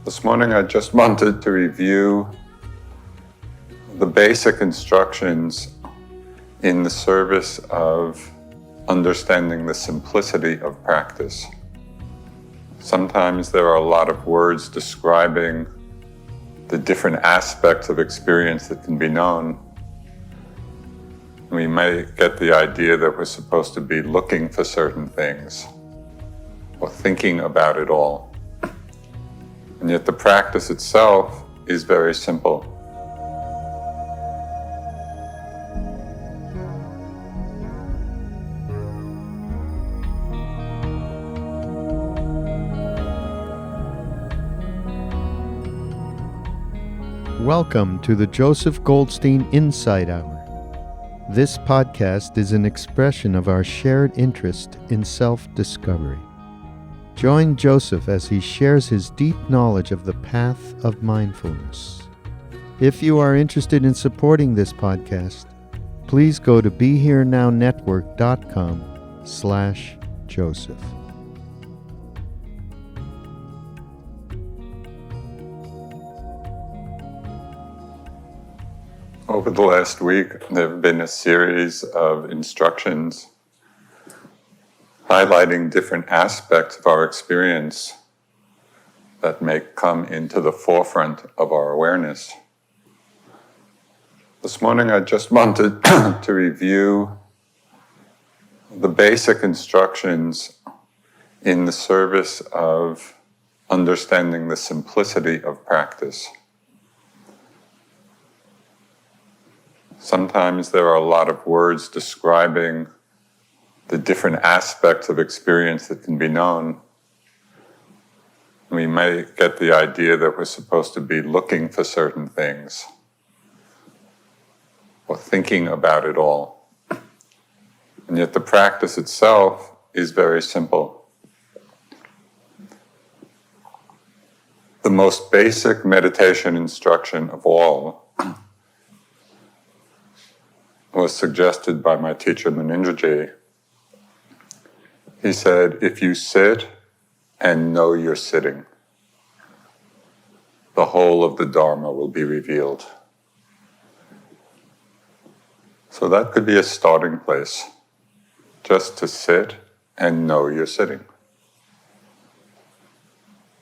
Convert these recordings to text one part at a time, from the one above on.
This morning I just wanted to review the basic instructions in the service of understanding the simplicity of practice. Sometimes there are a lot of words describing the different aspects of experience that can be known. We may get the idea that we're supposed to be looking for certain things or thinking about it all. And yet the practice itself is very simple. Welcome to the Joseph Goldstein Insight Hour. This podcast is an expression of our shared interest in self-discovery. Join Joseph as he shares his deep knowledge of the path of mindfulness. If you are interested in supporting this podcast, please go to BeHereNowNetwork.com/Joseph. Over the last week, there have been a series of instructions highlighting different aspects of our experience that may come into the forefront of our awareness. This morning I just wanted to review the basic instructions in the service of understanding the simplicity of practice. Sometimes there are a lot of words describing the different aspects of experience that can be known. We may get the idea that we're supposed to be looking for certain things or thinking about it all. And yet the practice itself is very simple. The most basic meditation instruction of all was suggested by my teacher Munindraji. He said, if you sit and know you're sitting, the whole of the Dharma will be revealed. So that could be a starting place, just to sit and know you're sitting.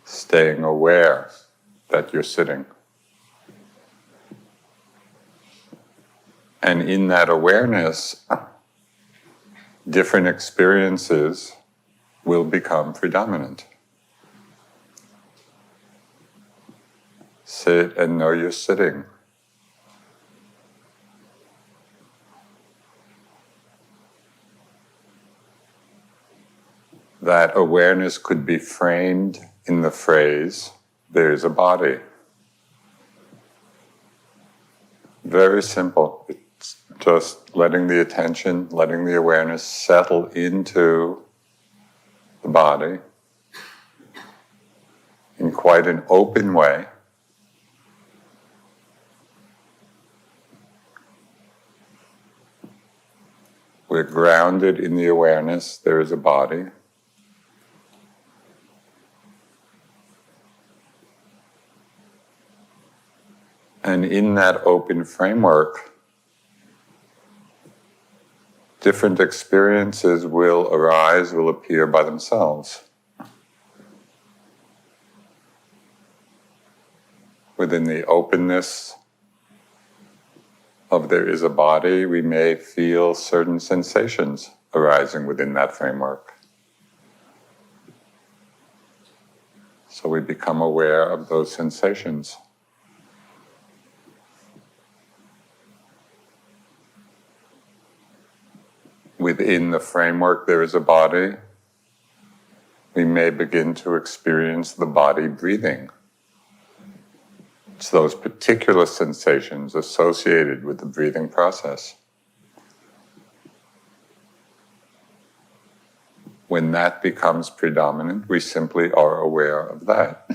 Staying aware that you're sitting. And in that awareness, different experiences will become predominant. Sit and know you're sitting. That awareness could be framed in the phrase, there's a body. Very simple. It's just letting the attention, letting the awareness settle into the body in quite an open way. We're grounded in the awareness, there is a body. And in that open framework, different experiences will arise, will appear by themselves. Within the openness of there is a body, we may feel certain sensations arising within that framework. So we become aware of those sensations. Within the framework there is a body, we may begin to experience the body breathing. It's those particular sensations associated with the breathing process. When that becomes predominant, we simply are aware of that.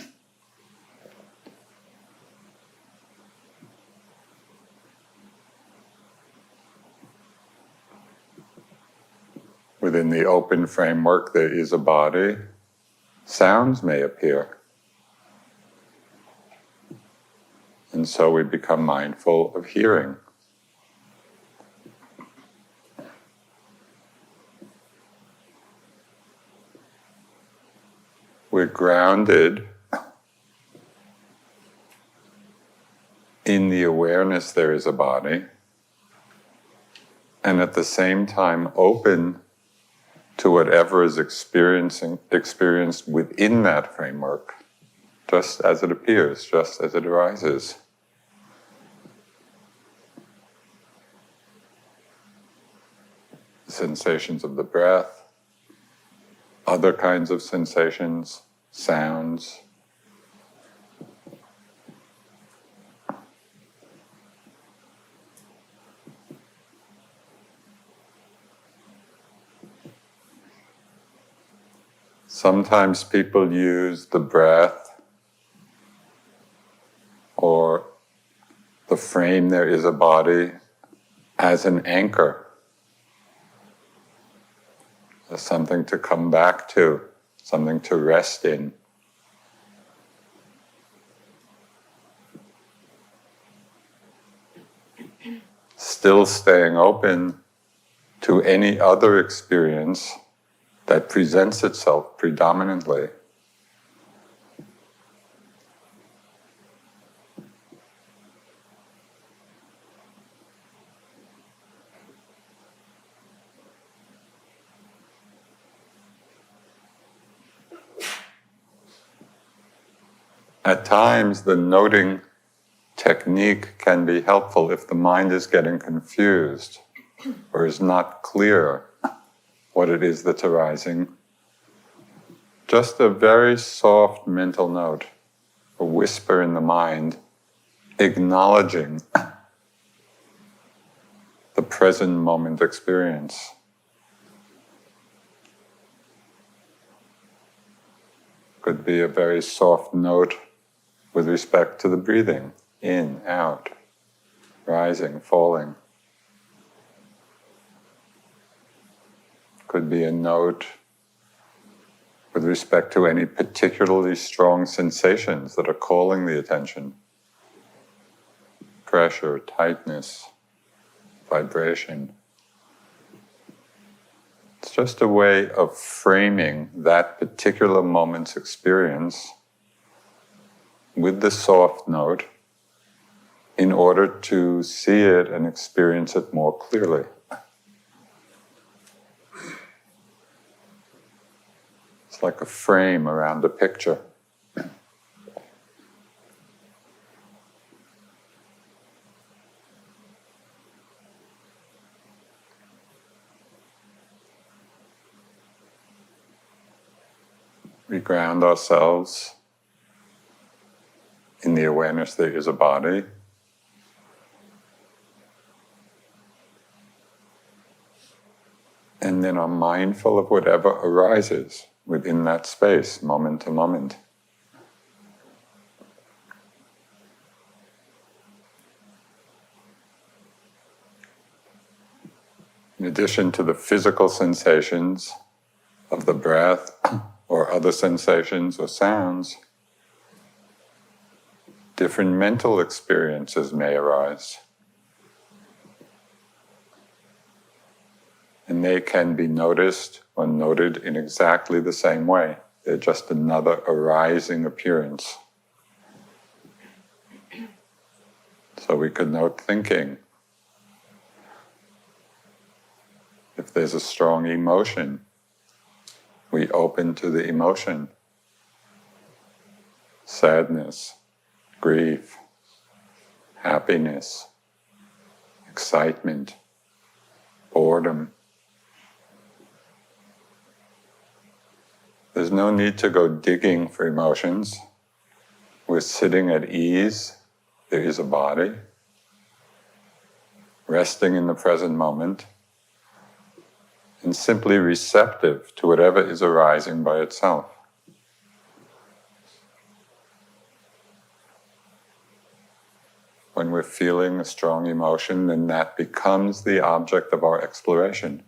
Within the open framework, there is a body. Sounds may appear. And so we become mindful of hearing. We're grounded in the awareness there is a body, and at the same time open to whatever is experienced within that framework, just as it appears, just as it arises. Sensations of the breath, other kinds of sensations, sounds. Sometimes people use the breath or the frame there is a body as an anchor, as something to come back to, something to rest in. Still staying open to any other experience that presents itself predominantly. At times, the noting technique can be helpful if the mind is getting confused or is not clear what it is that's arising. Just a very soft mental note, a whisper in the mind, acknowledging the present moment experience. Could be a very soft note with respect to the breathing, in, out, rising, falling. Could be a note with respect to any particularly strong sensations that are calling the attention. Pressure, tightness, vibration. It's just a way of framing that particular moment's experience with the soft note in order to see it and experience it more clearly. It's like a frame around a picture. We ground ourselves in the awareness there is a body. And then are mindful of whatever arises within that space, moment to moment. In addition to the physical sensations of the breath or other sensations or sounds, different mental experiences may arise. And they can be noticed or noted in exactly the same way. They're just another arising appearance. So we could note thinking. If there's a strong emotion, we open to the emotion. Sadness, grief, happiness, excitement, boredom. There's no need to go digging for emotions. We're sitting at ease. There is a body. Resting in the present moment. And simply receptive to whatever is arising by itself. When we're feeling a strong emotion, then that becomes the object of our exploration.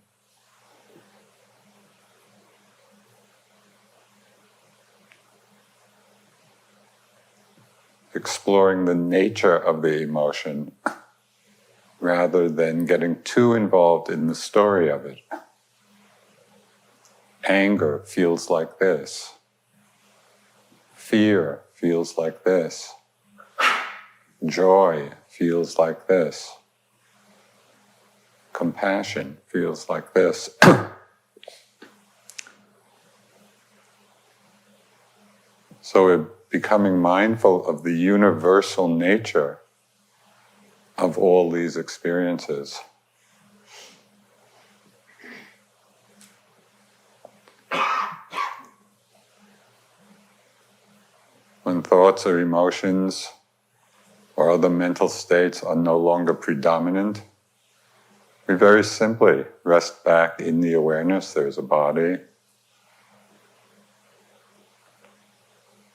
exploring the nature of the emotion rather than getting too involved in the story of it. Anger feels like this. Fear feels like this. Joy feels like this. Compassion feels like this. So we're becoming mindful of the universal nature of all these experiences. When thoughts or emotions or other mental states are no longer predominant, we very simply rest back in the awareness there's a body,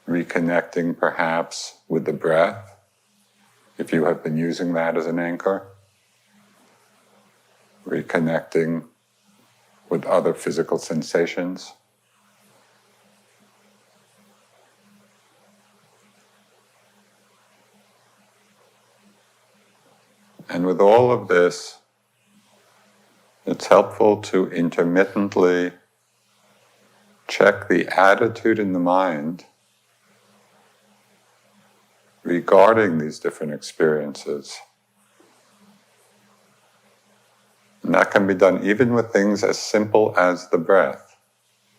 reconnecting perhaps with the breath, if you have been using that as an anchor, reconnecting with other physical sensations. And with all of this, it's helpful to intermittently check the attitude in the mind regarding these different experiences. And that can be done even with things as simple as the breath.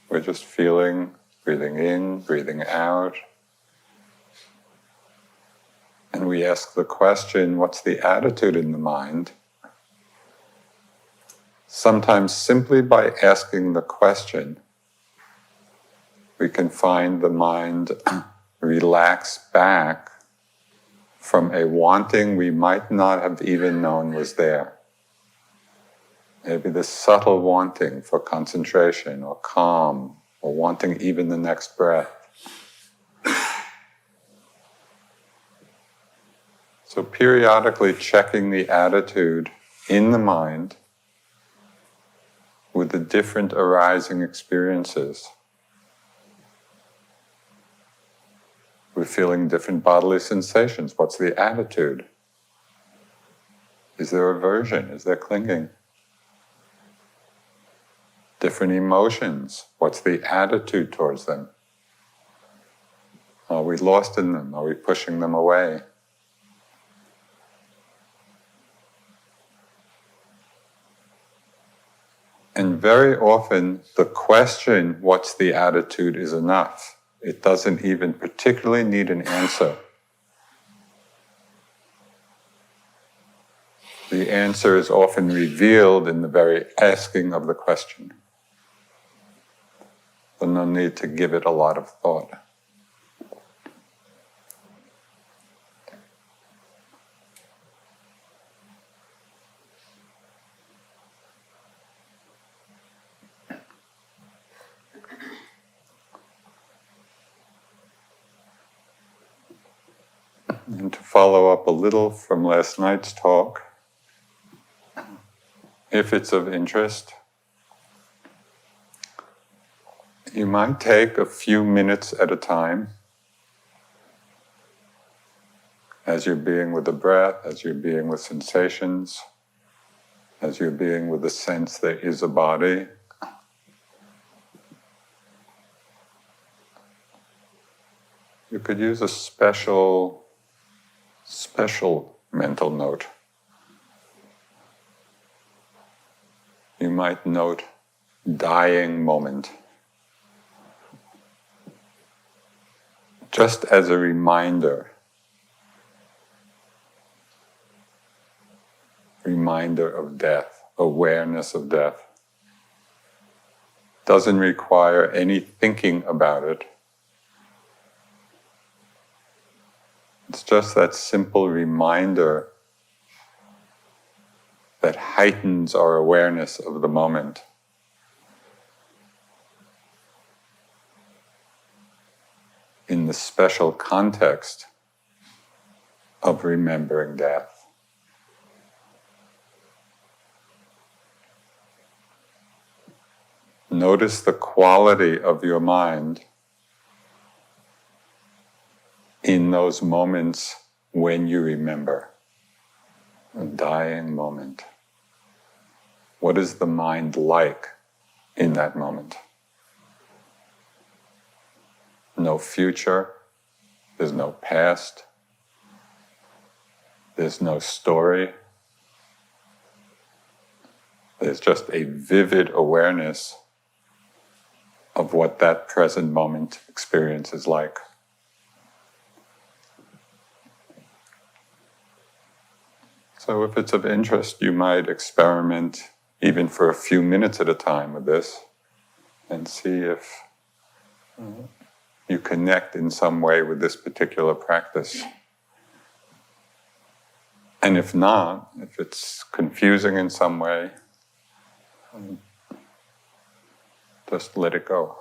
We're just feeling, breathing in, breathing out. And we ask the question, what's the attitude in the mind? Sometimes simply by asking the question, we can find the mind relax back from a wanting we might not have even known was there. Maybe this subtle wanting for concentration or calm, or wanting even the next breath. So periodically checking the attitude in the mind with the different arising experiences. We're feeling different bodily sensations. What's the attitude? Is there aversion? Is there clinging? Different emotions. What's the attitude towards them? Are we lost in them? Are we pushing them away? And very often, the question, what's the attitude, is enough. It doesn't even particularly need an answer. The answer is often revealed in the very asking of the question. So no need to give it a lot of thought. And to follow up a little from last night's talk, if it's of interest, you might take a few minutes at a time as you're being with the breath, as you're being with sensations, as you're being with the sense there is a body. You could use a special mental note. You might note dying moment. Just as a reminder of death, awareness of death. Doesn't require any thinking about it. It's just that simple reminder that heightens our awareness of the moment. In the special context of remembering death. Notice the quality of your mind in those moments when you remember a dying moment? What is the mind like in that moment? No future, there's no past, there's no story. There's just a vivid awareness of what that present moment experience is like. So if it's of interest, you might experiment even for a few minutes at a time with this and see if you connect in some way with this particular practice. And if not, if it's confusing in some way, just let it go.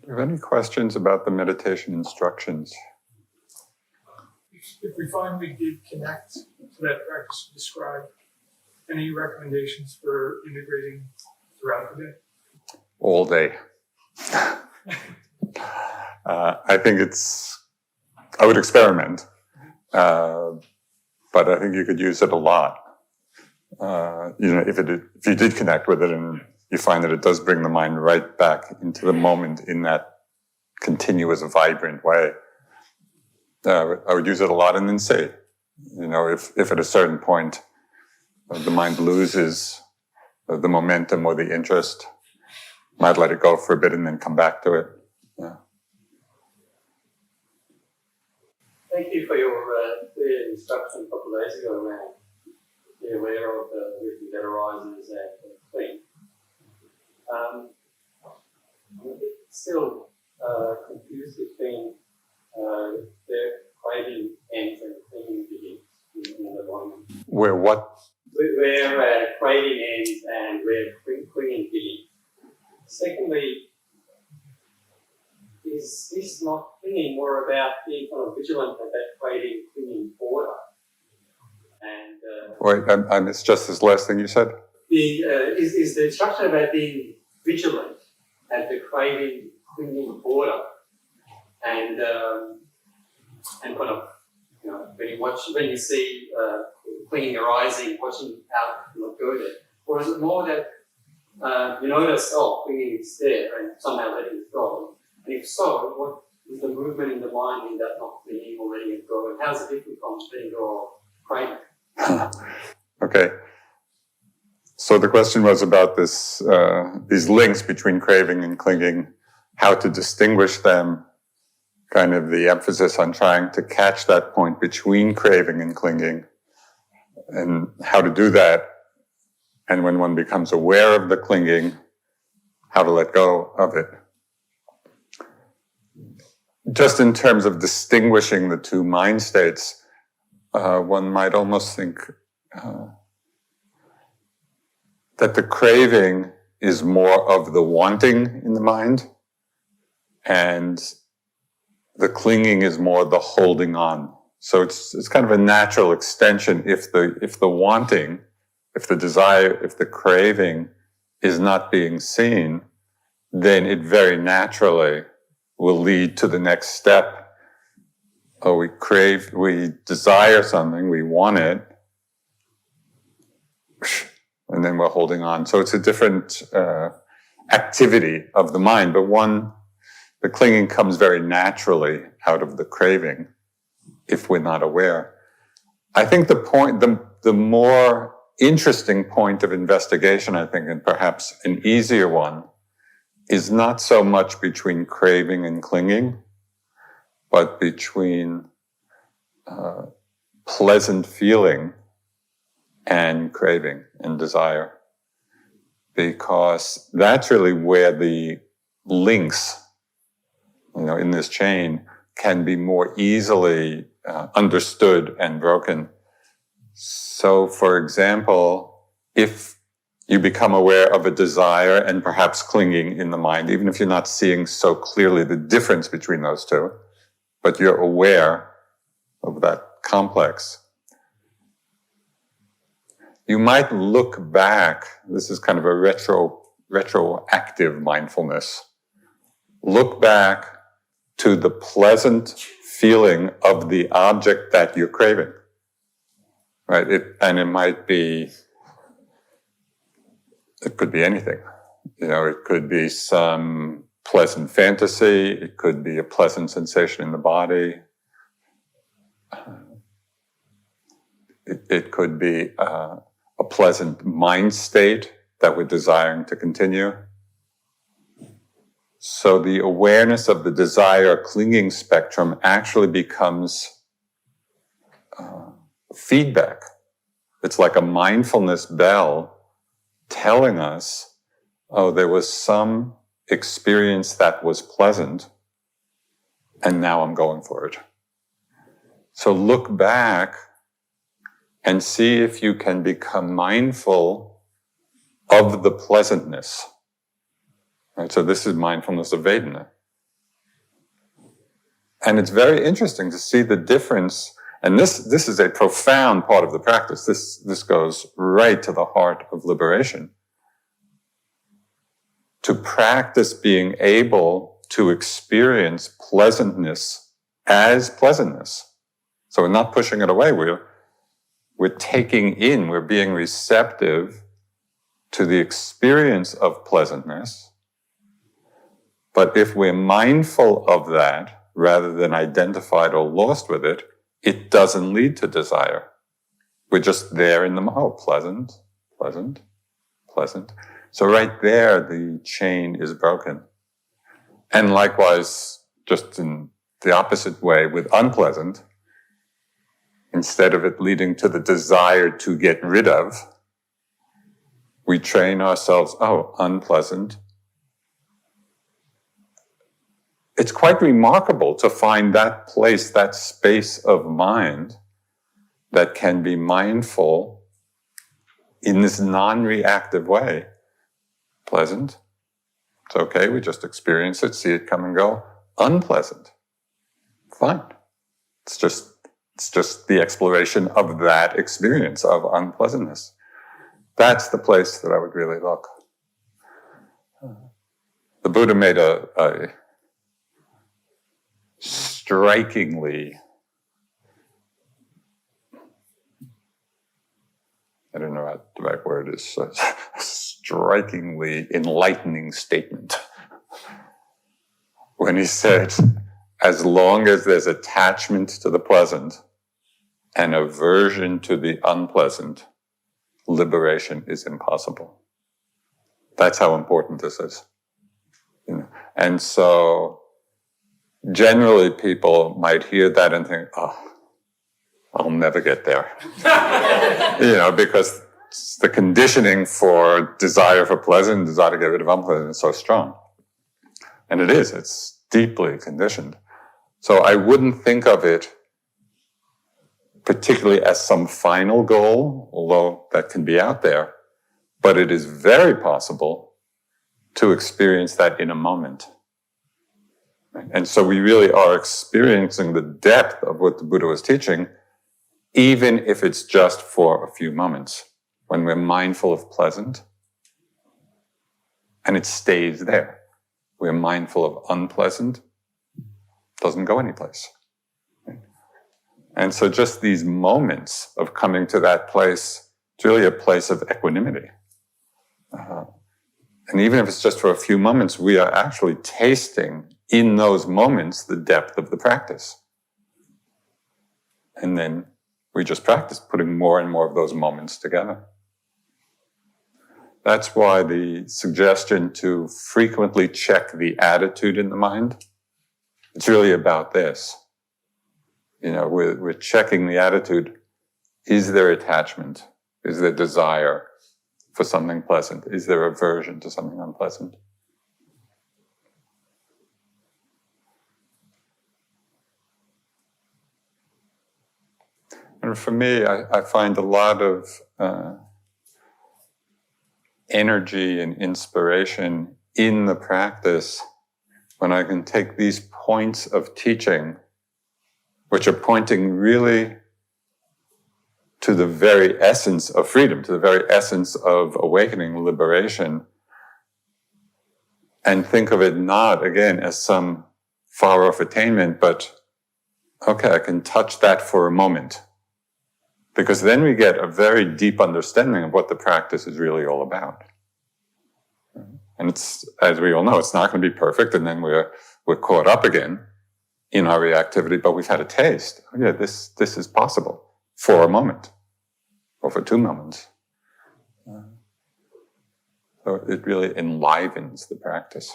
Do you have any questions about the meditation instructions? If we finally did connect to that practice you described, any recommendations for integrating throughout the day? All day. I think I would experiment, but I think you could use it a lot. If you did connect with it and you find that it does bring the mind right back into the moment in that continuous, vibrant way, I would use it a lot and then see. If at a certain point the mind loses the momentum or the interest, might let it go for a bit and then come back to it. Yeah. Thank you for your instruction a couple days ago, man. be aware of the everything that arises and clean. I'm a bit still confused between their craving ends and clinging begins in the one. Where what? Where craving ends and where clinging begins. Secondly, is this not clinging more about being kind of vigilant at that craving clinging border? And Wait, I missed just this last thing you said. is the instruction about being vigilant at the craving clinging border, and kind of, you know, when you see clinging arising, watching out not go there, or is it more that you notice, oh, clinging is there, and somehow letting it go? And if so, what is the movement in the mind in that not clinging or letting it go, and how is it different from letting go of craving? Okay. So the question was about this, these links between craving and clinging, how to distinguish them, kind of the emphasis on trying to catch that point between craving and clinging, and how to do that. And when one becomes aware of the clinging, how to let go of it. Just in terms of distinguishing the two mind states, one might almost think that the craving is more of the wanting in the mind, and the clinging is more the holding on. So it's kind of a natural extension. If the wanting, if the desire, if the craving is not being seen, then it very naturally will lead to the next step. Oh, we desire something, we want it, and then we're holding on. So it's a different activity of the mind, but the clinging comes very naturally out of the craving if we're not aware. I think the more interesting point of investigation, I think, and perhaps an easier one, is not so much between craving and clinging, but between pleasant feeling and craving and desire. Because that's really where the links, in this chain can be more easily understood and broken. So, for example, if you become aware of a desire and perhaps clinging in the mind, even if you're not seeing so clearly the difference between those two, but you're aware of that complex, you might look back. This is kind of a retroactive mindfulness. Look back to the pleasant feeling of the object that you're craving, right? It could be anything. It could be some pleasant fantasy. It could be a pleasant sensation in the body. It could be a pleasant mind state that we're desiring to continue. So the awareness of the desire clinging spectrum actually becomes feedback. It's like a mindfulness bell telling us, oh, there was some experience that was pleasant, and now I'm going for it. So look back and see if you can become mindful of the pleasantness. Right? So this is mindfulness of Vedana. And it's very interesting to see the difference. And this is a profound part of the practice. This goes right to the heart of liberation. To practice being able to experience pleasantness as pleasantness. So we're not pushing it away. We're taking in, we're being receptive to the experience of pleasantness. But if we're mindful of that, rather than identified or lost with it, it doesn't lead to desire. We're just there in the, pleasant, pleasant, pleasant. So right there, the chain is broken. And likewise, just in the opposite way with unpleasant, instead of it leading to the desire to get rid of, we train ourselves, oh, unpleasant. It's quite remarkable to find that place, that space of mind that can be mindful in this non-reactive way. Pleasant. It's okay, we just experience it, see it come and go. Unpleasant. Fine. It's just the exploration of that experience of unpleasantness. That's the place that I would really look. The Buddha made a strikingly, I don't know what the right word is, strikingly enlightening statement when he said, as long as there's attachment to the pleasant and aversion to the unpleasant, liberation is impossible. That's how important this is. And so generally people might hear that and think, oh, I'll never get there. Because the conditioning for desire for pleasant, desire to get rid of unpleasant is so strong. And it is, it's deeply conditioned. So I wouldn't think of it particularly as some final goal, although that can be out there, but it is very possible to experience that in a moment. And so we really are experiencing the depth of what the Buddha was teaching, even if it's just for a few moments, when we're mindful of pleasant, and it stays there. We're mindful of unpleasant, doesn't go anyplace. And so just these moments of coming to that place, it's really a place of equanimity. And even if it's just for a few moments, we are actually tasting in those moments the depth of the practice. And then we just practice putting more and more of those moments together. That's why the suggestion to frequently check the attitude in the mind, it's really about this. We're checking the attitude. Is there attachment? Is there desire for something pleasant? Is there aversion to something unpleasant? And for me, I find a lot of energy and inspiration in the practice when I can take these points of teaching, which are pointing really to the very essence of freedom, to the very essence of awakening, liberation, and think of it not, again, as some far-off attainment, but, okay, I can touch that for a moment. Because then we get a very deep understanding of what the practice is really all about. And it's, as we all know, it's not going to be perfect, and then we're caught up again in our reactivity, but we've had a taste. Oh, yeah, this is possible for a moment, or for 2 moments. So it really enlivens the practice.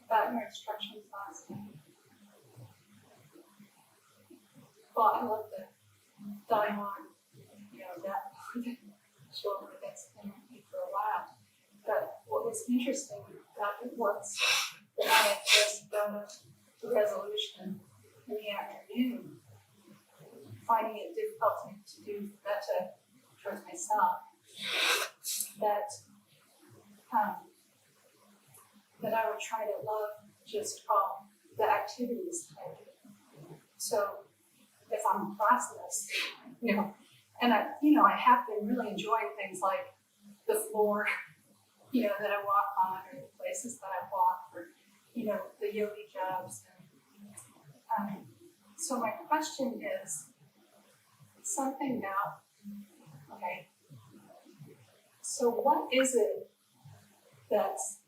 About your instructions last night. Well, I love the dialogue, that sure that's been with me for a while. But what was interesting about it was that I had just done a resolution in the afternoon, finding it difficult to do that towards myself, that I would try to love just all the activities I do. So if I'm classless, and I have been really enjoying things like the floor, that I walk on, or the places that I walk, or, the yogi jobs. And, so my question is something now, okay, so what is it that's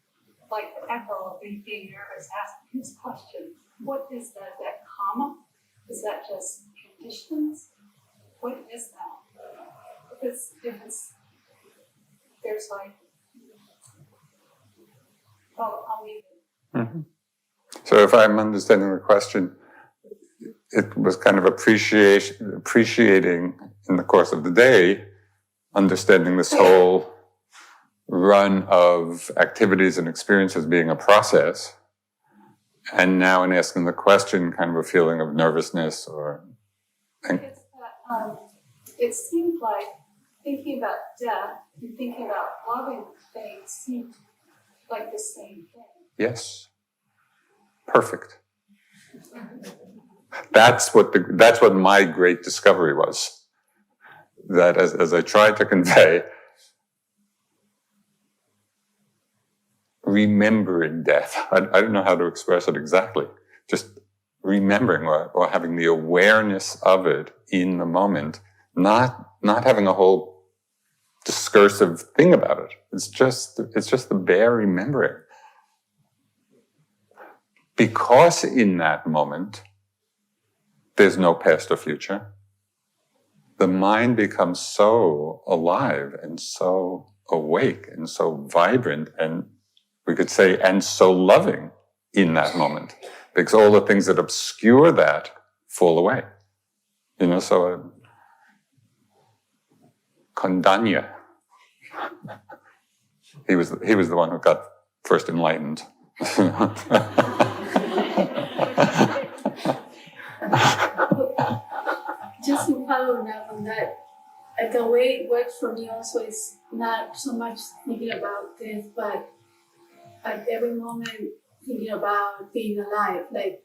like the echo of me being nervous asking this question? What is that? Is that karma? Is that just conditions? What is that? Because there's like, I'll leave it. Mm-hmm. So if I'm understanding the question, it was kind of appreciating in the course of the day, understanding this whole run of activities and experiences being a process. And now in asking the question, kind of a feeling of nervousness or... It's that, it seemed like thinking about death and thinking about loving things seemed like the same thing. Yes. Perfect. That's what my great discovery was. That as I tried to convey, remembering death. I don't know how to express it exactly. Just remembering or having the awareness of it in the moment, not having a whole discursive thing about it. It's just the bare remembering. Because in that moment, there's no past or future, the mind becomes so alive and so awake and so vibrant and we could say, and so loving in that moment. Because all the things that obscure that fall away. So Kondanya, he was the one who got first enlightened. Just to follow up on that, the way it works for me also is not so much thinking about this, but at every moment thinking about being alive, like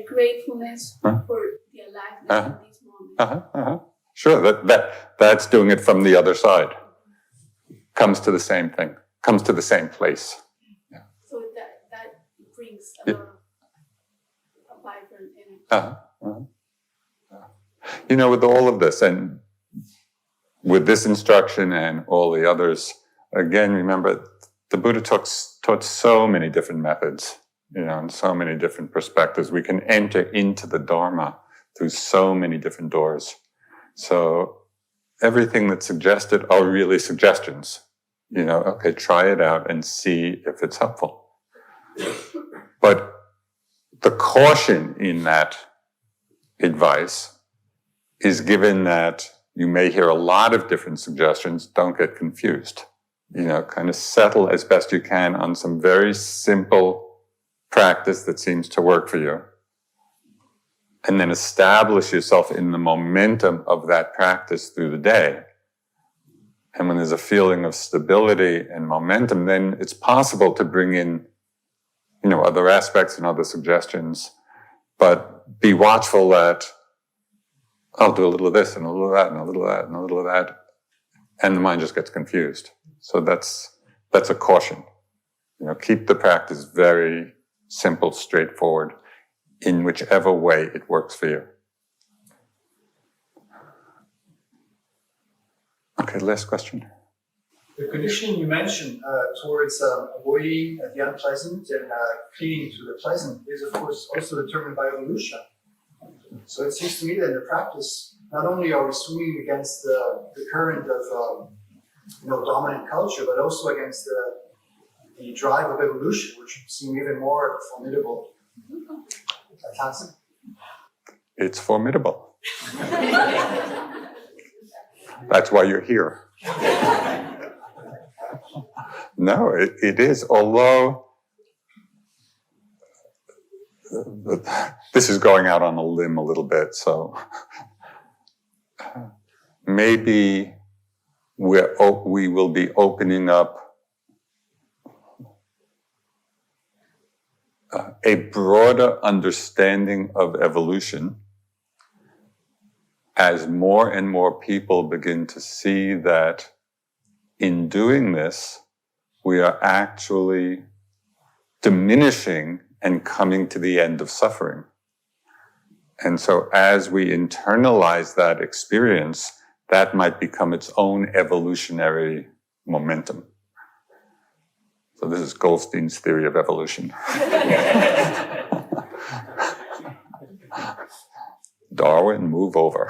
gratefulness for the aliveness in this moment. Sure, that's doing it from the other side. Comes to the same thing, comes to the same place. Yeah. So that brings a vibrant energy. With all of this and with this instruction and all the others, again, remember, the Buddha taught so many different methods, and so many different perspectives. We can enter into the Dharma through so many different doors. So everything that's suggested are really suggestions. Okay, try it out and see if it's helpful. But the caution in that advice is given that you may hear a lot of different suggestions. Don't get confused. Kind of settle as best you can on some very simple practice that seems to work for you. And then establish yourself in the momentum of that practice through the day. And when there's a feeling of stability and momentum, then it's possible to bring in, other aspects and other suggestions. But be watchful that I'll do a little of this and a little of that and a little of that and a little of that. And the mind just gets confused. So that's a caution. Keep the practice very simple, straightforward, in whichever way it works for you. Okay, last question. The condition you mentioned towards avoiding the unpleasant and clinging to the pleasant is, of course, also determined by evolution. So it seems to me that in the practice, not only are we swimming against the current of dominant culture, but also against the drive of evolution, which seem even more formidable task. It's formidable. That's why you're here. No, it is, although this is going out on a limb a little bit, so maybe we will be opening up a broader understanding of evolution as more and more people begin to see that in doing this, we are actually diminishing and coming to the end of suffering. And so as we internalize that experience, that might become its own evolutionary momentum. So this is Goldstein's theory of evolution. Darwin, move over.